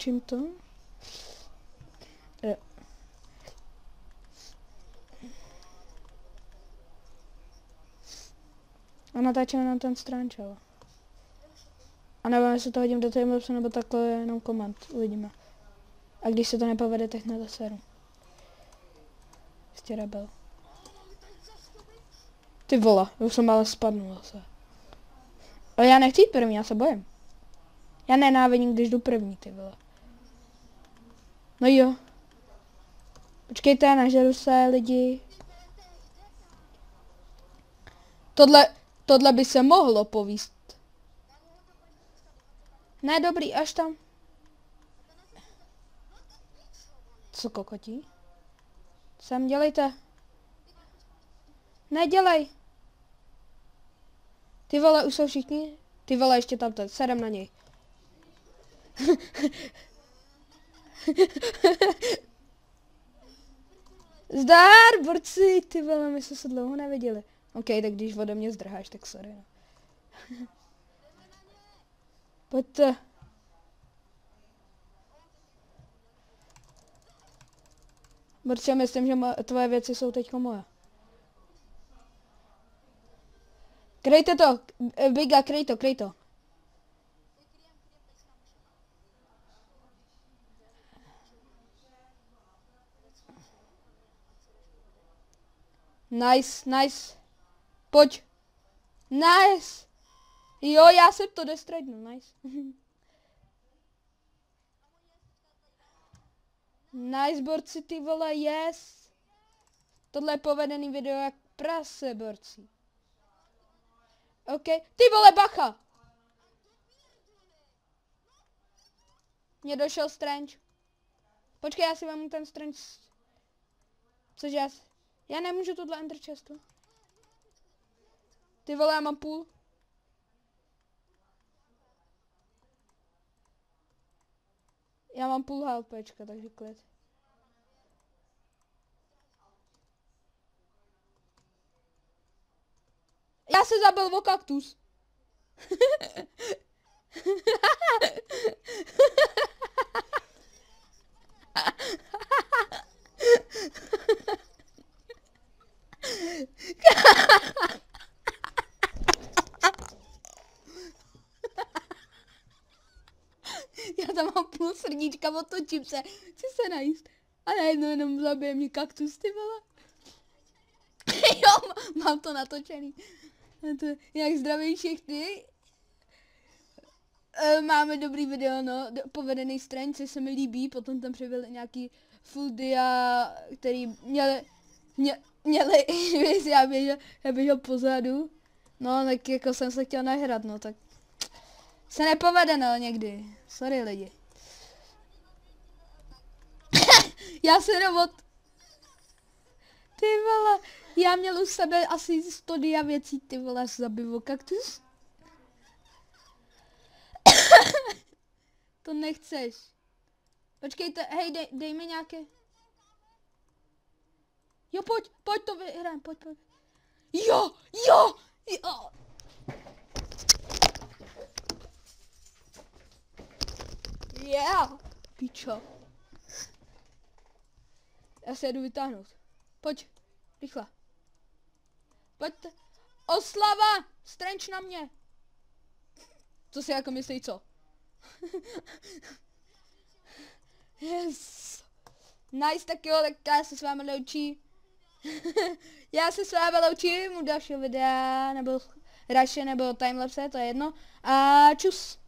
natočím to. Jo. A natáčíme na ten stránčel. A nebo jestli to hodím do timelapse, nebo takhle jenom komand. Uvidíme. A když se to nepovede, tak na to seru. Jistě rebel. Ty vole, už jsem ale spadnul zase. Ale já nechci jít první, já se bojím. Já nenávidím, když jdu první, ty vole. No jo. Počkejte, nažeru se, lidi. Tohle by se mohlo povíst. Ne, dobrý, až tam. Co kokotí? Sem, dělejte. Nedělej. Ty vole, už jsou všichni? Ty vole, ještě tam ten, sedem na něj. Zdar, borci, ty vole, my jsme se dlouho neviděli. OK, tak když ode mě zdrháš, tak sorry. No. Pojďte. Borci, myslím, že tvoje věci jsou teďko moje. Kryjte to, Biga, kryj to. Nice. Pojď. Nice. Jo, já jsem to destradnul, nice. Nice, borci, ty vole, yes. Tohle je povedený video jak prase, borci. OK, ty vole, bacha. Mně došel Strange. Počkej, já si vám ten Strange. Cože já nemůžu tohle enter chestu. Ty vole, já mám půl. Já mám půl HPčka, takže klid. Já se zabil o kaktus. Já tam mám půl srdíčka, otočím se, chci se najíst. A najednou jenom zabije mě kaktus, ty vole. Jo, mám to natočený. To, jak zdraví všichni. Máme dobrý video, no, povedený Strange, což se mi líbí, potom tam přibyl nějaký full dia, který měli já běžel pozadu. No, tak jako jsem se chtěl nahrát, no, tak se nepovede, no, někdy. Sorry, lidi. Já se robot. Ty vole, já měl u sebe asi 100 dia věcí, ty vole, zabiju kaktus. To nechceš. Počkejte, hej, dej mi nějaké. Jo, pojď to vyhrám, pojď. Jo. Yeah, pičo. Já se jedu vytáhnout. Pojď, rychle. Pojďte. Oslava! Strange na mě. Co si jako myslí, co? Yes. Nice, tak jo, tak já se s vámi loučím. Já se s vámi loučím u dalšího videa, nebo Rushe, nebo timelapse, to je jedno. A čus.